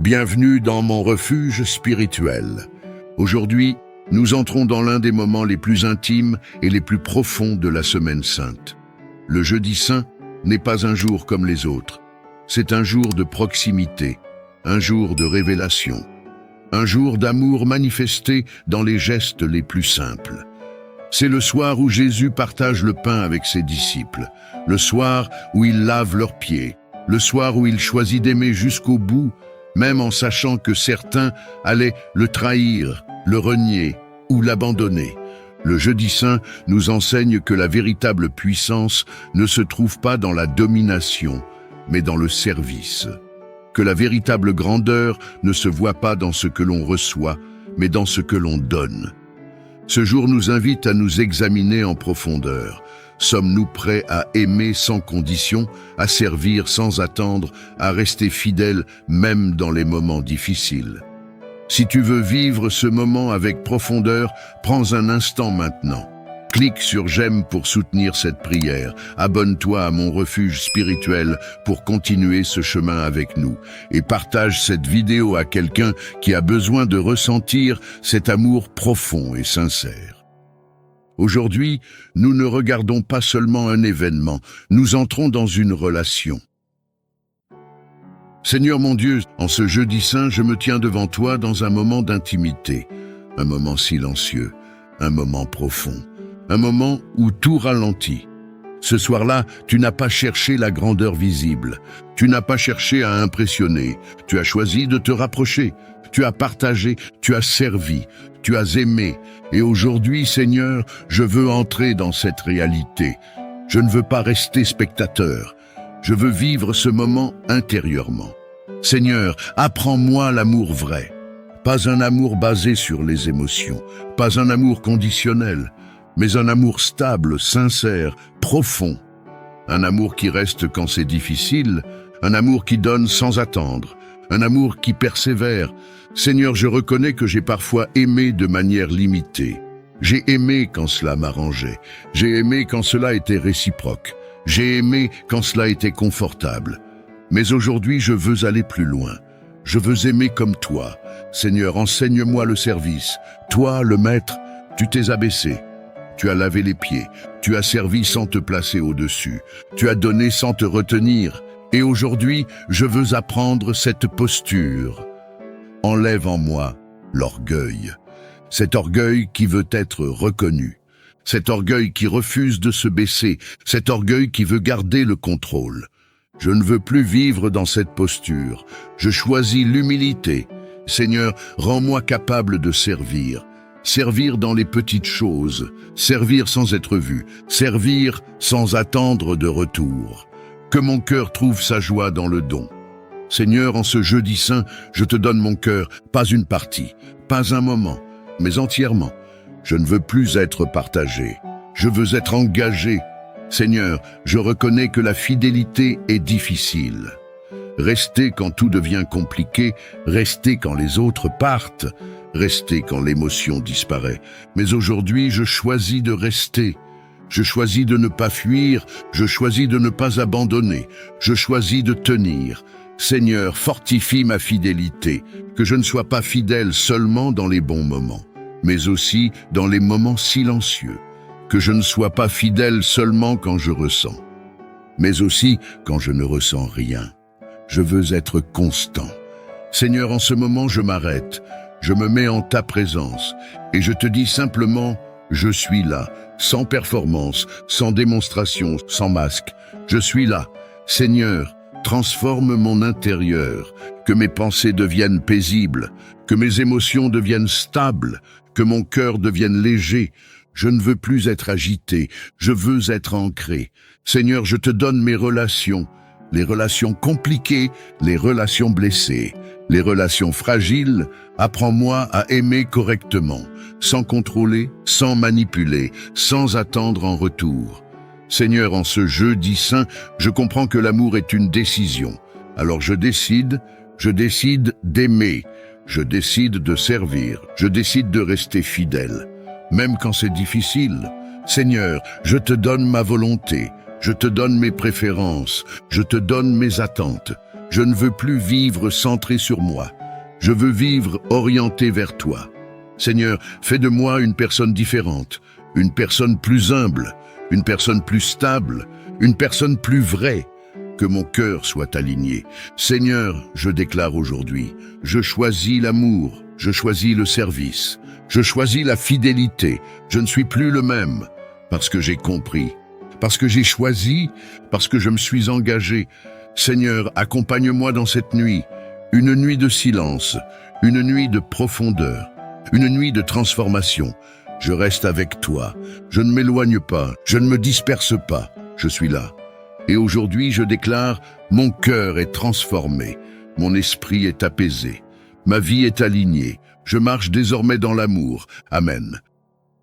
Bienvenue dans mon refuge spirituel. Aujourd'hui, nous entrons dans l'un des moments les plus intimes et les plus profonds de la Semaine Sainte. Le Jeudi Saint n'est pas un jour comme les autres. C'est un jour de proximité, un jour de révélation, un jour d'amour manifesté dans les gestes les plus simples. C'est le soir où Jésus partage le pain avec ses disciples, le soir où il lave leurs pieds, le soir où il choisit d'aimer jusqu'au bout, même en sachant que certains allaient le trahir, le renier ou l'abandonner. Le Jeudi Saint nous enseigne que la véritable puissance ne se trouve pas dans la domination, mais dans le service. Que la véritable grandeur ne se voit pas dans ce que l'on reçoit, mais dans ce que l'on donne. Ce jour nous invite à nous examiner en profondeur. Sommes-nous prêts à aimer sans condition, à servir sans attendre, à rester fidèles même dans les moments difficiles? Si tu veux vivre ce moment avec profondeur, prends un instant maintenant. Clique sur j'aime pour soutenir cette prière. Abonne-toi à mon refuge spirituel pour continuer ce chemin avec nous. Et partage cette vidéo à quelqu'un qui a besoin de ressentir cet amour profond et sincère. Aujourd'hui, nous ne regardons pas seulement un événement, nous entrons dans une relation. Seigneur mon Dieu, en ce Jeudi Saint, je me tiens devant toi dans un moment d'intimité, un moment silencieux, un moment profond, un moment où tout ralentit. Ce soir-là, tu n'as pas cherché la grandeur visible, tu n'as pas cherché à impressionner, tu as choisi de te rapprocher, tu as partagé, tu as servi, tu as aimé. Et aujourd'hui, Seigneur, je veux entrer dans cette réalité. Je ne veux pas rester spectateur. Je veux vivre ce moment intérieurement. Seigneur, apprends-moi l'amour vrai. Pas un amour basé sur les émotions, pas un amour conditionnel, mais un amour stable, sincère, profond. Un amour qui reste quand c'est difficile, un amour qui donne sans attendre, un amour qui persévère. Seigneur, je reconnais que j'ai parfois aimé de manière limitée. J'ai aimé quand cela m'arrangeait. J'ai aimé quand cela était réciproque. J'ai aimé quand cela était confortable. Mais aujourd'hui, je veux aller plus loin. Je veux aimer comme toi. Seigneur, enseigne-moi le service. Toi, le maître, tu t'es abaissé. Tu as lavé les pieds. Tu as servi sans te placer au-dessus. Tu as donné sans te retenir. Et aujourd'hui, je veux apprendre cette posture. Enlève en moi l'orgueil. Cet orgueil qui veut être reconnu. Cet orgueil qui refuse de se baisser. Cet orgueil qui veut garder le contrôle. Je ne veux plus vivre dans cette posture. Je choisis l'humilité. Seigneur, rends-moi capable de servir. Servir dans les petites choses. Servir sans être vu. Servir sans attendre de retour. Que mon cœur trouve sa joie dans le don. Seigneur, en ce Jeudi Saint, je te donne mon cœur, pas une partie, pas un moment, mais entièrement. Je ne veux plus être partagé, je veux être engagé. Seigneur, je reconnais que la fidélité est difficile. Rester quand tout devient compliqué, rester quand les autres partent, rester quand l'émotion disparaît. Mais aujourd'hui, je choisis de rester. Je choisis de ne pas fuir, je choisis de ne pas abandonner, je choisis de tenir. Seigneur, fortifie ma fidélité, que je ne sois pas fidèle seulement dans les bons moments, mais aussi dans les moments silencieux, que je ne sois pas fidèle seulement quand je ressens, mais aussi quand je ne ressens rien. Je veux être constant. Seigneur, en ce moment, je m'arrête, je me mets en ta présence, et je te dis simplement, je suis là, sans performance, sans démonstration, sans masque. Je suis là. Seigneur, transforme mon intérieur, que mes pensées deviennent paisibles, que mes émotions deviennent stables, que mon cœur devienne léger. Je ne veux plus être agité, je veux être ancré. Seigneur, je te donne mes relations, les relations compliquées, les relations blessées, les relations fragiles. Apprends-moi à aimer correctement, sans contrôler, sans manipuler, sans attendre en retour. Seigneur, en ce Jeudi Saint, je comprends que l'amour est une décision. Alors je décide d'aimer, je décide de servir, je décide de rester fidèle, même quand c'est difficile. Seigneur, je te donne ma volonté, je te donne mes préférences, je te donne mes attentes. Je ne veux plus vivre centré sur moi. Je veux vivre orienté vers toi. Seigneur, fais de moi une personne différente, une personne plus humble, une personne plus stable, une personne plus vraie. Que mon cœur soit aligné. Seigneur, je déclare aujourd'hui, je choisis l'amour, je choisis le service, je choisis la fidélité. Je ne suis plus le même, parce que j'ai compris, parce que j'ai choisi, parce que je me suis engagé. Seigneur, accompagne-moi dans cette nuit, une nuit de silence, une nuit de profondeur, une nuit de transformation. Je reste avec toi, je ne m'éloigne pas, je ne me disperse pas, je suis là. Et aujourd'hui, je déclare, mon cœur est transformé, mon esprit est apaisé, ma vie est alignée, je marche désormais dans l'amour. Amen.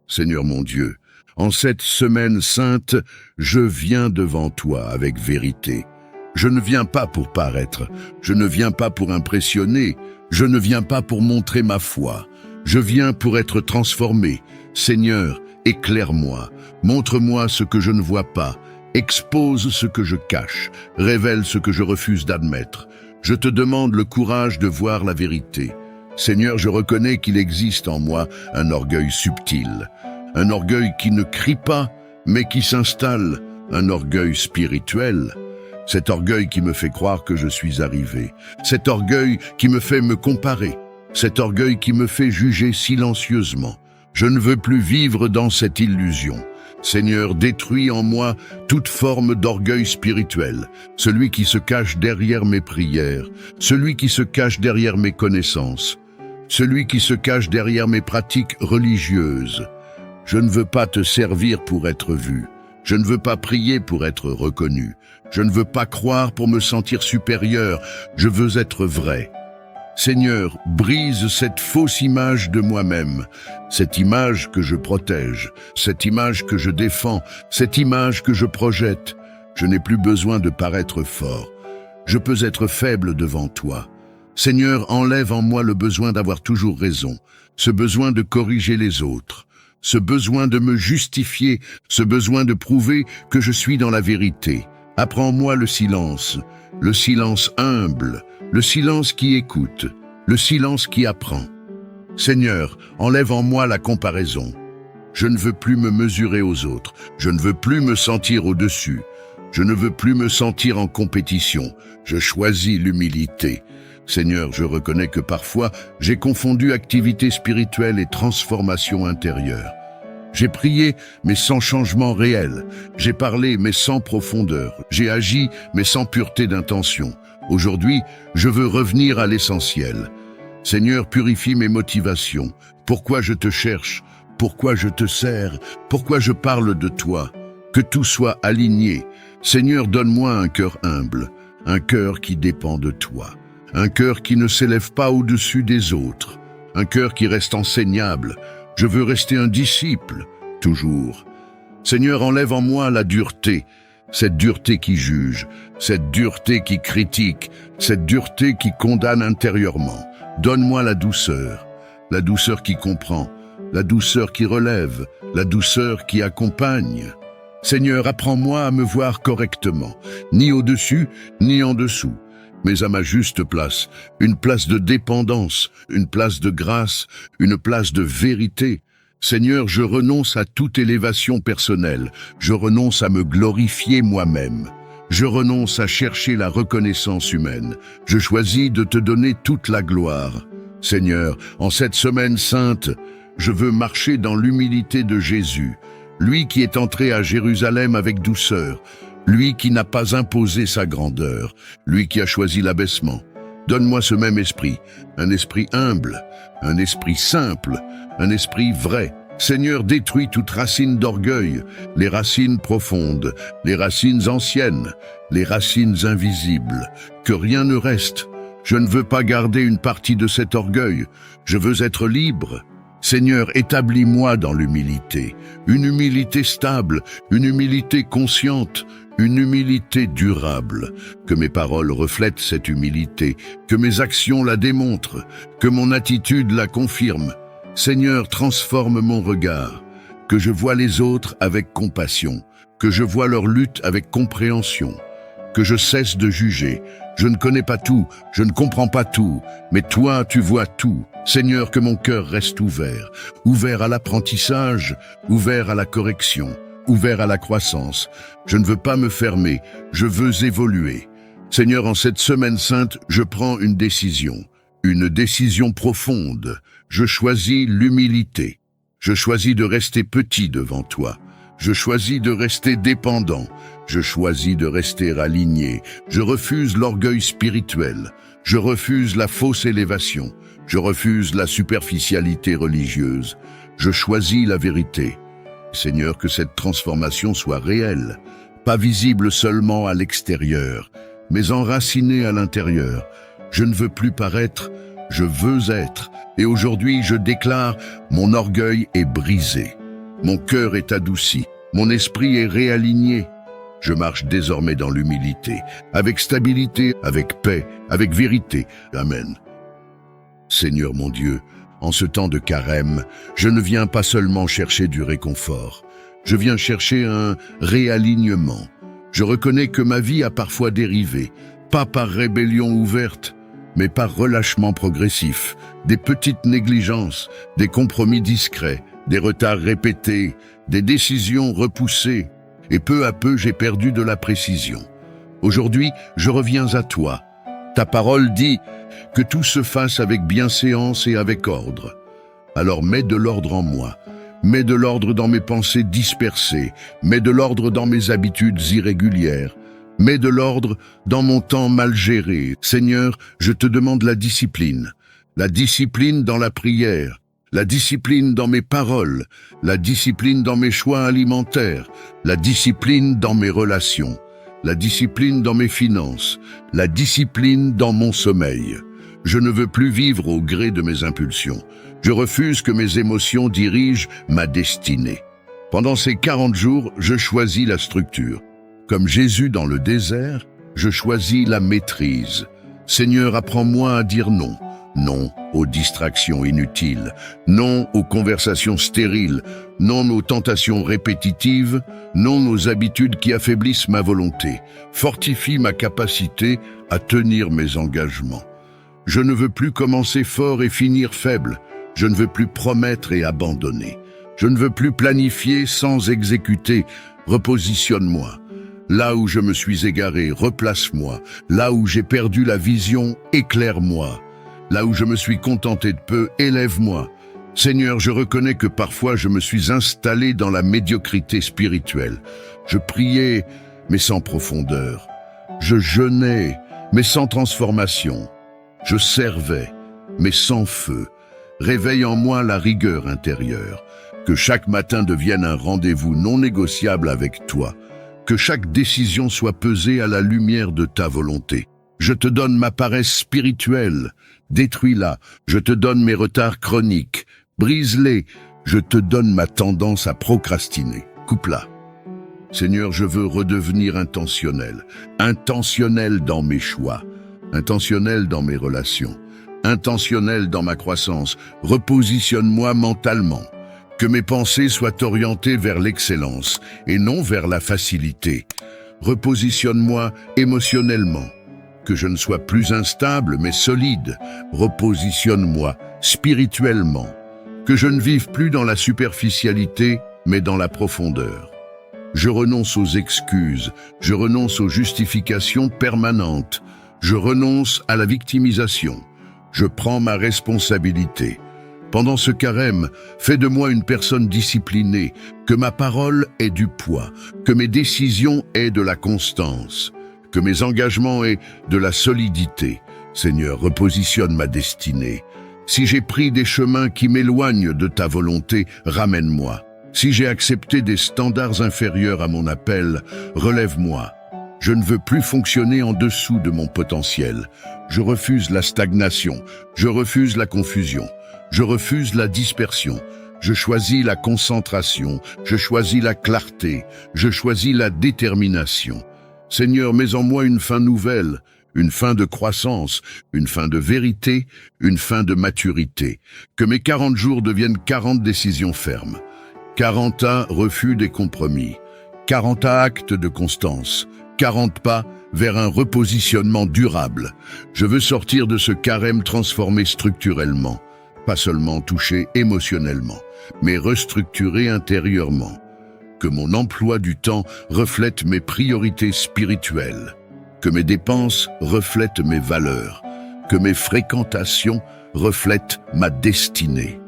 Seigneur mon Dieu, en cette semaine sainte, je viens devant toi avec vérité. Je ne viens pas pour paraître, je ne viens pas pour impressionner, je ne viens pas pour montrer ma foi. Je viens pour être transformé. Seigneur, éclaire-moi, montre-moi ce que je ne vois pas, expose ce que je cache, révèle ce que je refuse d'admettre. Je te demande le courage de voir la vérité. Seigneur, je reconnais qu'il existe en moi un orgueil subtil, un orgueil qui ne crie pas, mais qui s'installe, un orgueil spirituel. Cet orgueil qui me fait croire que je suis arrivé, cet orgueil qui me fait me comparer, cet orgueil qui me fait juger silencieusement. Je ne veux plus vivre dans cette illusion. Seigneur, détruis en moi toute forme d'orgueil spirituel, celui qui se cache derrière mes prières, celui qui se cache derrière mes connaissances, celui qui se cache derrière mes pratiques religieuses. Je ne veux pas te servir pour être vu. Je ne veux pas prier pour être reconnu. Je ne veux pas croire pour me sentir supérieur. Je veux être vrai. Seigneur, brise cette fausse image de moi-même, cette image que je protège, cette image que je défends, cette image que je projette. Je n'ai plus besoin de paraître fort. Je peux être faible devant toi. Seigneur, enlève en moi le besoin d'avoir toujours raison, ce besoin de corriger les autres, ce besoin de me justifier, ce besoin de prouver que je suis dans la vérité. Apprends-moi le silence humble, le silence qui écoute, le silence qui apprend. Seigneur, enlève en moi la comparaison. Je ne veux plus me mesurer aux autres, je ne veux plus me sentir au-dessus, je ne veux plus me sentir en compétition, je choisis l'humilité. Seigneur, je reconnais que parfois, j'ai confondu activité spirituelle et transformation intérieure. J'ai prié, mais sans changement réel. J'ai parlé, mais sans profondeur. J'ai agi, mais sans pureté d'intention. Aujourd'hui, je veux revenir à l'essentiel. Seigneur, purifie mes motivations. Pourquoi je te cherche? Pourquoi je te sers? Pourquoi je parle de toi? Que tout soit aligné. Seigneur, donne-moi un cœur humble, un cœur qui dépend de toi, un cœur qui ne s'élève pas au-dessus des autres, un cœur qui reste enseignable. Je veux rester un disciple, toujours. Seigneur, enlève en moi la dureté, cette dureté qui juge, cette dureté qui critique, cette dureté qui condamne intérieurement. Donne-moi la douceur qui comprend, la douceur qui relève, la douceur qui accompagne. Seigneur, apprends-moi à me voir correctement, ni au-dessus, ni en dessous, mais à ma juste place, une place de dépendance, une place de grâce, une place de vérité. Seigneur, je renonce à toute élévation personnelle, je renonce à me glorifier moi-même, je renonce à chercher la reconnaissance humaine, je choisis de te donner toute la gloire. Seigneur, en cette semaine sainte, je veux marcher dans l'humilité de Jésus, lui qui est entré à Jérusalem avec douceur, lui qui n'a pas imposé sa grandeur, lui qui a choisi l'abaissement. Donne-moi ce même esprit, un esprit humble, un esprit simple, un esprit vrai. Seigneur, détruis toute racine d'orgueil, les racines profondes, les racines anciennes, les racines invisibles. Que rien ne reste. Je ne veux pas garder une partie de cet orgueil. Je veux être libre. Seigneur, établis-moi dans l'humilité, une humilité stable, une humilité consciente, une humilité durable. Que mes paroles reflètent cette humilité, que mes actions la démontrent, que mon attitude la confirme. Seigneur, transforme mon regard, que je vois les autres avec compassion, que je vois leur lutte avec compréhension, que je cesse de juger, Je ne connais pas tout, je ne comprends pas tout, mais toi, tu vois tout. Seigneur, que mon cœur reste ouvert, ouvert à l'apprentissage, ouvert à la correction, ouvert à la croissance. Je ne veux pas me fermer, je veux évoluer. Seigneur, en cette semaine sainte, je prends une décision profonde. Je choisis l'humilité. Je choisis de rester petit devant toi. Je choisis de rester dépendant. Je choisis de rester aligné. Je refuse l'orgueil spirituel. Je refuse la fausse élévation. Je refuse la superficialité religieuse. Je choisis la vérité. Seigneur, que cette transformation soit réelle, pas visible seulement à l'extérieur, mais enracinée à l'intérieur. Je ne veux plus paraître, je veux être. Et aujourd'hui, je déclare, mon orgueil est brisé. Mon cœur est adouci. Mon esprit est réaligné. Je marche désormais dans l'humilité, avec stabilité, avec paix, avec vérité. Amen. Seigneur mon Dieu, en ce temps de carême, je ne viens pas seulement chercher du réconfort. Je viens chercher un réalignement. Je reconnais que ma vie a parfois dérivé, pas par rébellion ouverte, mais par relâchement progressif, des petites négligences, des compromis discrets, des retards répétés, des décisions repoussées, et peu à peu j'ai perdu de la précision. Aujourd'hui, je reviens à toi. Ta parole dit que tout se fasse avec bienséance et avec ordre. Alors mets de l'ordre en moi, mets de l'ordre dans mes pensées dispersées, mets de l'ordre dans mes habitudes irrégulières, mets de l'ordre dans mon temps mal géré. Seigneur, je te demande la discipline dans la prière, la discipline dans mes paroles, la discipline dans mes choix alimentaires, la discipline dans mes relations, la discipline dans mes finances, la discipline dans mon sommeil. Je ne veux plus vivre au gré de mes impulsions. Je refuse que mes émotions dirigent ma destinée. Pendant ces 40 jours, je choisis la structure. Comme Jésus dans le désert, je choisis la maîtrise. Seigneur, apprends-moi à dire non. Non aux distractions inutiles, non aux conversations stériles, non aux tentations répétitives, non aux habitudes qui affaiblissent ma volonté. Fortifie ma capacité à tenir mes engagements. Je ne veux plus commencer fort et finir faible. Je ne veux plus promettre et abandonner. Je ne veux plus planifier sans exécuter. Repositionne-moi. Là où je me suis égaré, replace-moi. Là où j'ai perdu la vision, éclaire-moi. Là où je me suis contenté de peu, élève-moi. Seigneur, je reconnais que parfois je me suis installé dans la médiocrité spirituelle. Je priais, mais sans profondeur. Je jeûnais, mais sans transformation. Je servais, mais sans feu. Réveille en moi la rigueur intérieure. Que chaque matin devienne un rendez-vous non négociable avec toi. Que chaque décision soit pesée à la lumière de ta volonté. Je te donne ma paresse spirituelle. Détruis-la. Je te donne mes retards chroniques. Brise-les. Je te donne ma tendance à procrastiner. Coupe-la. Seigneur, je veux redevenir intentionnel. Intentionnel dans mes choix. Intentionnel dans mes relations. Intentionnel dans ma croissance. Repositionne-moi mentalement. Que mes pensées soient orientées vers l'excellence et non vers la facilité. Repositionne-moi émotionnellement. Que je ne sois plus instable mais solide. Repositionne-moi spirituellement. Que je ne vive plus dans la superficialité mais dans la profondeur. Je renonce aux excuses, je renonce aux justifications permanentes, je renonce à la victimisation. Je prends ma responsabilité. Pendant ce carême, fais de moi une personne disciplinée, que ma parole ait du poids, que mes décisions aient de la constance, que mes engagements aient de la solidité. Seigneur, repositionne ma destinée. Si j'ai pris des chemins qui m'éloignent de ta volonté, ramène-moi. Si j'ai accepté des standards inférieurs à mon appel, relève-moi. Je ne veux plus fonctionner en dessous de mon potentiel. Je refuse la stagnation, je refuse la confusion, je refuse la dispersion. Je choisis la concentration, je choisis la clarté, je choisis la détermination. Seigneur, mets en moi une fin nouvelle, une fin de croissance, une fin de vérité, une fin de maturité. Que mes 40 jours deviennent 40 décisions fermes. 40 refus des compromis, 40 actes de constance, 40 pas vers un repositionnement durable. Je veux sortir de ce carême transformé structurellement, pas seulement touché émotionnellement, mais restructuré intérieurement. Que mon emploi du temps reflète mes priorités spirituelles, que mes dépenses reflètent mes valeurs, que mes fréquentations reflètent ma destinée.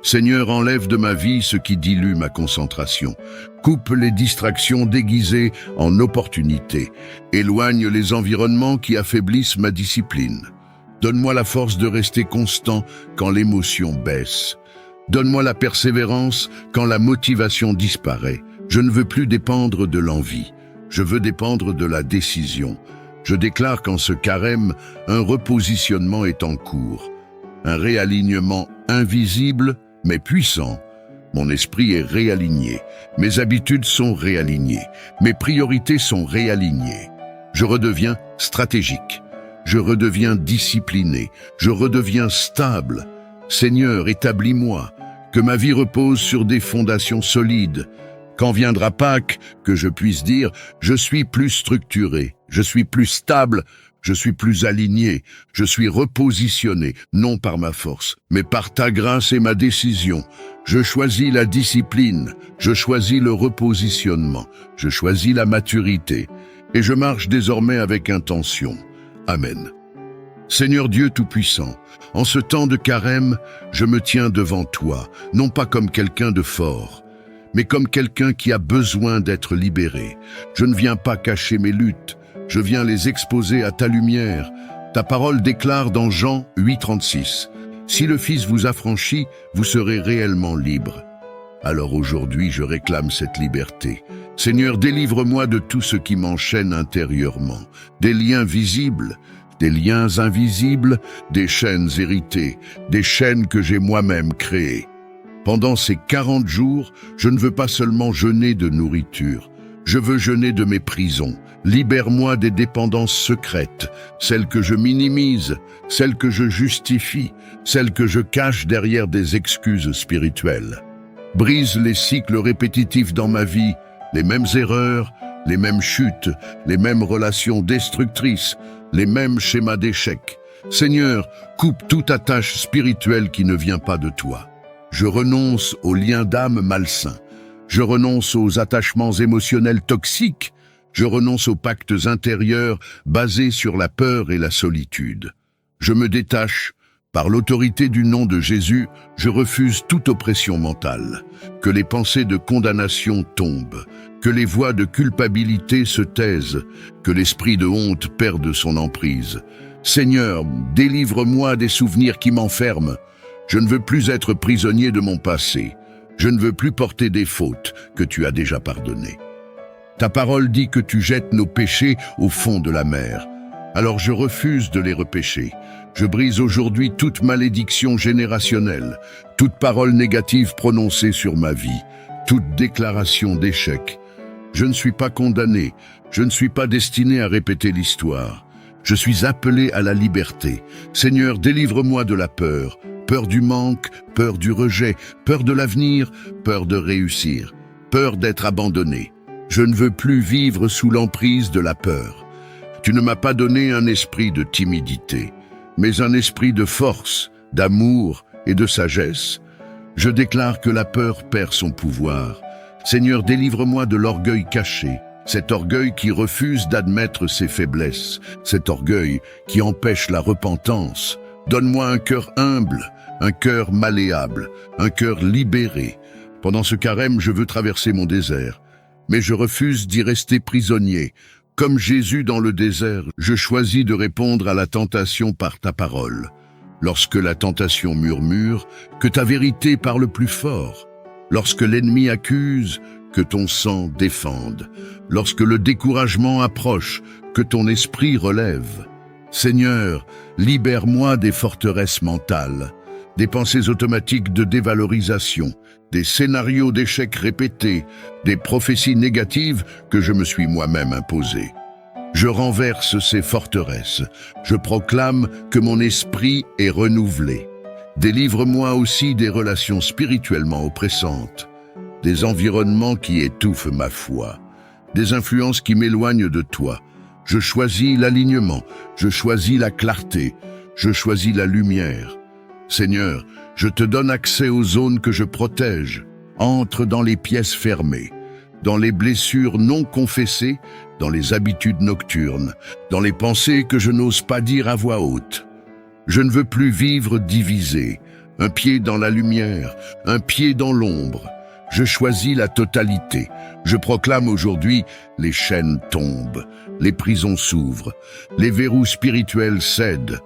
Seigneur, enlève de ma vie ce qui dilue ma concentration. Coupe les distractions déguisées en opportunités. Éloigne les environnements qui affaiblissent ma discipline. Donne-moi la force de rester constant quand l'émotion baisse. Donne-moi la persévérance quand la motivation disparaît. Je ne veux plus dépendre de l'envie. Je veux dépendre de la décision. Je déclare qu'en ce carême, un repositionnement est en cours. Un réalignement invisible mais puissant. Mon esprit est réaligné, mes habitudes sont réalignées, mes priorités sont réalignées. Je redeviens stratégique, je redeviens discipliné, je redeviens stable. Seigneur, établis-moi, que ma vie repose sur des fondations solides. Quand viendra Pâques, que je puisse dire « Je suis plus structuré, je suis plus stable », je suis plus aligné, je suis repositionné, non par ma force, mais par ta grâce et ma décision. Je choisis la discipline, je choisis le repositionnement, je choisis la maturité, et je marche désormais avec intention. Amen. Seigneur Dieu Tout-Puissant, en ce temps de carême, je me tiens devant toi, non pas comme quelqu'un de fort, mais comme quelqu'un qui a besoin d'être libéré. Je ne viens pas cacher mes luttes, je viens les exposer à ta lumière. Ta parole déclare dans Jean 8,36 « Si le Fils vous affranchit, vous serez réellement libre. » Alors aujourd'hui, je réclame cette liberté. Seigneur, délivre-moi de tout ce qui m'enchaîne intérieurement, des liens visibles, des liens invisibles, des chaînes héritées, des chaînes que j'ai moi-même créées. Pendant ces 40 jours, je ne veux pas seulement jeûner de nourriture, je veux jeûner de mes prisons. Libère-moi des dépendances secrètes, celles que je minimise, celles que je justifie, celles que je cache derrière des excuses spirituelles. Brise les cycles répétitifs dans ma vie, les mêmes erreurs, les mêmes chutes, les mêmes relations destructrices, les mêmes schémas d'échec. Seigneur, coupe toute attache spirituelle qui ne vient pas de toi. Je renonce aux liens d'âme malsains. Je renonce aux attachements émotionnels toxiques. Je renonce aux pactes intérieurs basés sur la peur et la solitude. Je me détache. Par l'autorité du nom de Jésus, je refuse toute oppression mentale. Que les pensées de condamnation tombent. Que les voix de culpabilité se taisent. Que l'esprit de honte perde son emprise. Seigneur, délivre-moi des souvenirs qui m'enferment. Je ne veux plus être prisonnier de mon passé. Je ne veux plus porter des fautes que tu as déjà pardonnées. Ta parole dit que tu jettes nos péchés au fond de la mer. Alors je refuse de les repêcher. Je brise aujourd'hui toute malédiction générationnelle, toute parole négative prononcée sur ma vie, toute déclaration d'échec. Je ne suis pas condamné, je ne suis pas destiné à répéter l'histoire. Je suis appelé à la liberté. Seigneur, délivre-moi de la peur, peur du manque, peur du rejet, peur de l'avenir, peur de réussir, peur d'être abandonné. Je ne veux plus vivre sous l'emprise de la peur. Tu ne m'as pas donné un esprit de timidité, mais un esprit de force, d'amour et de sagesse. Je déclare que la peur perd son pouvoir. Seigneur, délivre-moi de l'orgueil caché, cet orgueil qui refuse d'admettre ses faiblesses, cet orgueil qui empêche la repentance. Donne-moi un cœur humble, un cœur malléable, un cœur libéré. Pendant ce carême, je veux traverser mon désert. Mais je refuse d'y rester prisonnier. Comme Jésus dans le désert, je choisis de répondre à la tentation par ta parole. Lorsque la tentation murmure, que ta vérité parle plus fort. Lorsque l'ennemi accuse, que ton sang défende. Lorsque le découragement approche, que ton esprit relève. Seigneur, libère-moi des forteresses mentales, des pensées automatiques de dévalorisation, des scénarios d'échecs répétés, des prophéties négatives que je me suis moi-même imposées. Je renverse ces forteresses. Je proclame que mon esprit est renouvelé. Délivre-moi aussi des relations spirituellement oppressantes, des environnements qui étouffent ma foi, des influences qui m'éloignent de toi. Je choisis l'alignement, je choisis la clarté, je choisis la lumière. Seigneur, je te donne accès aux zones que je protège. Entre dans les pièces fermées, dans les blessures non confessées, dans les habitudes nocturnes, dans les pensées que je n'ose pas dire à voix haute. Je ne veux plus vivre divisé, un pied dans la lumière, un pied dans l'ombre. Je choisis la totalité. Je proclame aujourd'hui, les chaînes tombent, les prisons s'ouvrent, les verrous spirituels cèdent.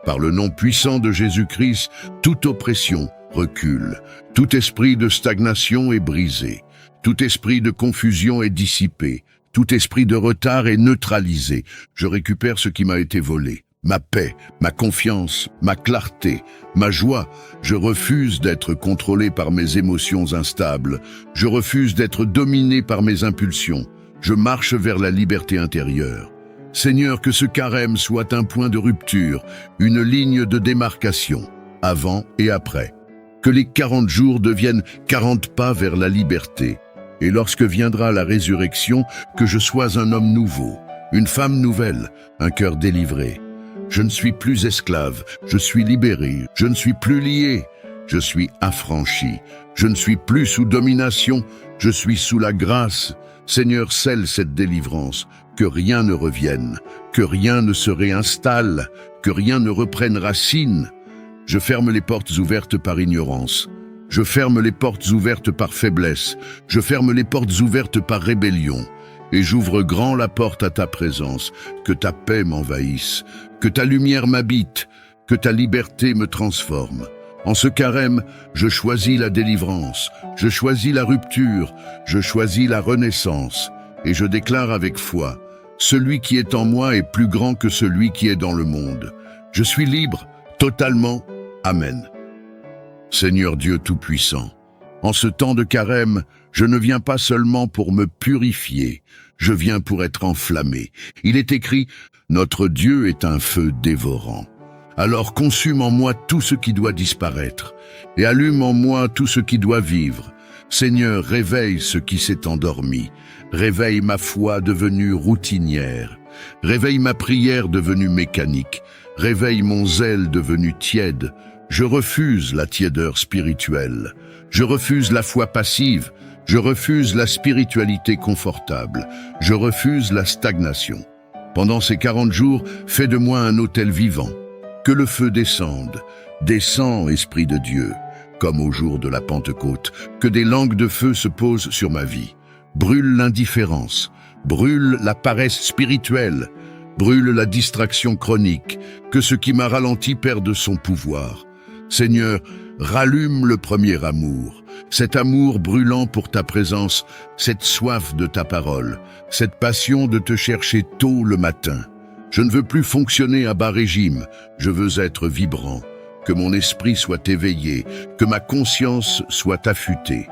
Par le nom puissant de Jésus-Christ, toute oppression recule, tout esprit de stagnation est brisé, tout esprit de confusion est dissipé, tout esprit de retard est neutralisé. Je récupère ce qui m'a été volé. Ma paix, ma confiance, ma clarté, ma joie. Je refuse d'être contrôlé par mes émotions instables. Je refuse d'être dominé par mes impulsions. Je marche vers la liberté intérieure. Seigneur, que ce carême soit un point de rupture, une ligne de démarcation, avant et après. Que les 40 jours deviennent 40 pas vers la liberté. Et lorsque viendra la résurrection, que je sois un homme nouveau, une femme nouvelle, un cœur délivré. Je ne suis plus esclave, je suis libéré, je ne suis plus lié, je suis affranchi, je ne suis plus sous domination, je suis sous la grâce. Seigneur, scelle cette délivrance, que rien ne revienne, que rien ne se réinstalle, que rien ne reprenne racine. Je ferme les portes ouvertes par ignorance, je ferme les portes ouvertes par faiblesse, je ferme les portes ouvertes par rébellion. Et j'ouvre grand la porte à ta présence, que ta paix m'envahisse, que ta lumière m'habite, que ta liberté me transforme. En ce carême, je choisis la délivrance, je choisis la rupture, je choisis la renaissance, et je déclare avec foi, celui qui est en moi est plus grand que celui qui est dans le monde. Je suis libre, totalement. Amen. Seigneur Dieu Tout-Puissant, en ce temps de carême, je ne viens pas seulement pour me purifier, je viens pour être enflammé. Il est écrit, notre Dieu est un feu dévorant. Alors consume en moi tout ce qui doit disparaître, et allume en moi tout ce qui doit vivre. Seigneur, réveille ce qui s'est endormi, réveille ma foi devenue routinière, réveille ma prière devenue mécanique, réveille mon zèle devenu tiède. Je refuse la tiédeur spirituelle, je refuse la foi passive, je refuse la spiritualité confortable, je refuse la stagnation. Pendant ces 40 jours, fais de moi un autel vivant. Que le feu descende, descends, Esprit de Dieu, comme au jour de la Pentecôte, que des langues de feu se posent sur ma vie. Brûle l'indifférence, brûle la paresse spirituelle, brûle la distraction chronique, que ce qui m'a ralenti perde son pouvoir. Seigneur, rallume le premier amour, cet amour brûlant pour ta présence, cette soif de ta parole, cette passion de te chercher tôt le matin. Je ne veux plus fonctionner à bas régime, je veux être vibrant, que mon esprit soit éveillé, que ma conscience soit affûtée,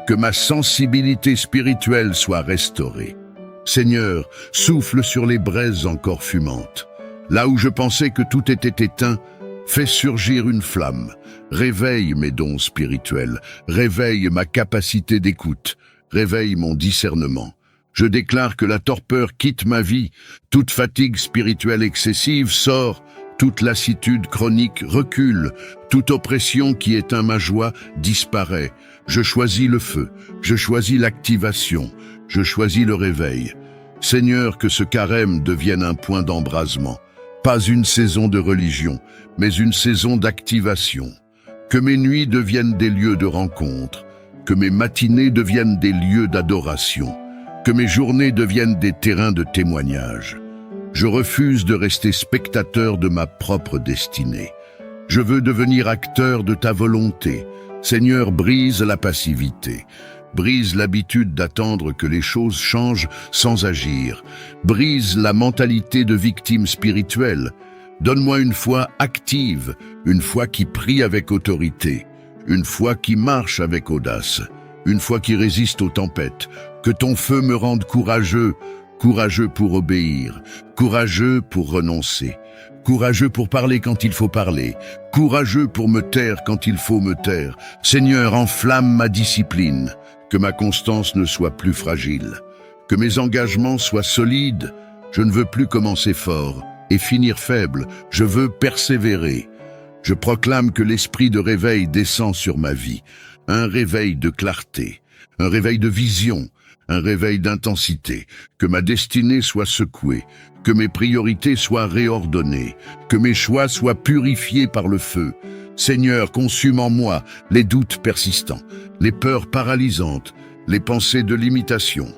que ma sensibilité spirituelle soit restaurée. Seigneur, souffle sur les braises encore fumantes. Là où je pensais que tout était éteint, fais surgir une flamme, réveille mes dons spirituels, réveille ma capacité d'écoute, réveille mon discernement. Je déclare que la torpeur quitte ma vie, toute fatigue spirituelle excessive sort, toute lassitude chronique recule, toute oppression qui éteint ma joie disparaît. Je choisis le feu, je choisis l'activation, je choisis le réveil. Seigneur, que ce carême devienne un point d'embrasement, pas une saison de religion, mais une saison d'activation. Que mes nuits deviennent des lieux de rencontre, que mes matinées deviennent des lieux d'adoration, que mes journées deviennent des terrains de témoignage. Je refuse de rester spectateur de ma propre destinée. Je veux devenir acteur de ta volonté. Seigneur, brise la passivité. Brise l'habitude d'attendre que les choses changent sans agir. Brise la mentalité de victime spirituelle. Donne-moi une foi active, une foi qui prie avec autorité, une foi qui marche avec audace, une foi qui résiste aux tempêtes. Que ton feu me rende courageux, courageux pour obéir, courageux pour renoncer, courageux pour parler quand il faut parler, courageux pour me taire quand il faut me taire. Seigneur, enflamme ma discipline, que ma constance ne soit plus fragile, que mes engagements soient solides. Je ne veux plus commencer fort et finir faible, je veux persévérer. Je proclame que l'esprit de réveil descend sur ma vie, un réveil de clarté, un réveil de vision, un réveil d'intensité, que ma destinée soit secouée, que mes priorités soient réordonnées, que mes choix soient purifiés par le feu. Seigneur, consume en moi les doutes persistants, les peurs paralysantes, les pensées de limitation.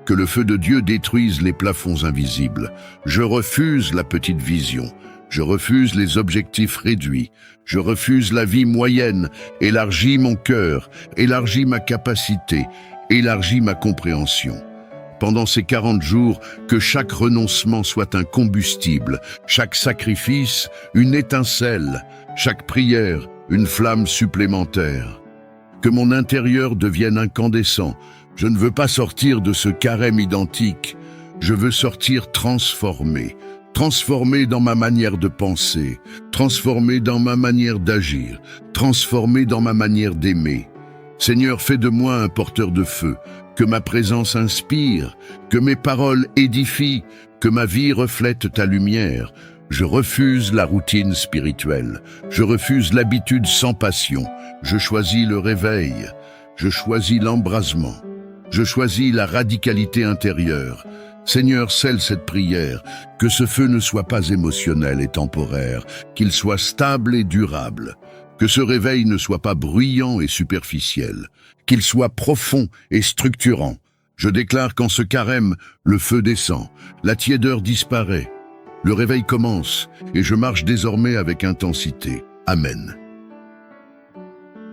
Que le feu de Dieu détruise les plafonds invisibles. Je refuse la petite vision. Je refuse les objectifs réduits. Je refuse la vie moyenne. Élargis mon cœur, élargis ma capacité, élargis ma compréhension. Pendant ces 40 jours, que chaque renoncement soit un combustible, chaque sacrifice, une étincelle, chaque prière, une flamme supplémentaire. Que mon intérieur devienne incandescent. Je ne veux pas sortir de ce carême identique. Je veux sortir transformé. Transformé dans ma manière de penser, transformé dans ma manière d'agir, transformé dans ma manière d'aimer. Seigneur, fais de moi un porteur de feu, que ma présence inspire, que mes paroles édifient, que ma vie reflète ta lumière. Je refuse la routine spirituelle, je refuse l'habitude sans passion, je choisis le réveil, je choisis l'embrasement, je choisis la radicalité intérieure. Seigneur, scelle cette prière, que ce feu ne soit pas émotionnel et temporaire, qu'il soit stable et durable, que ce réveil ne soit pas bruyant et superficiel, qu'il soit profond et structurant. Je déclare qu'en ce carême, le feu descend, la tiédeur disparaît, le réveil commence et je marche désormais avec intensité. Amen.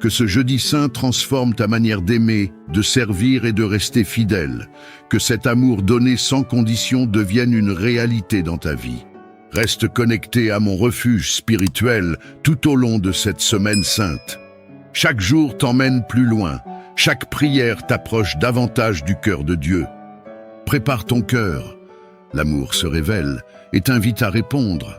Que ce jeudi saint transforme ta manière d'aimer, de servir et de rester fidèle. Que cet amour donné sans condition devienne une réalité dans ta vie. Reste connecté à mon refuge spirituel tout au long de cette semaine sainte. Chaque jour t'emmène plus loin. Chaque prière t'approche davantage du cœur de Dieu. Prépare ton cœur. L'amour se révèle et t'invite à répondre.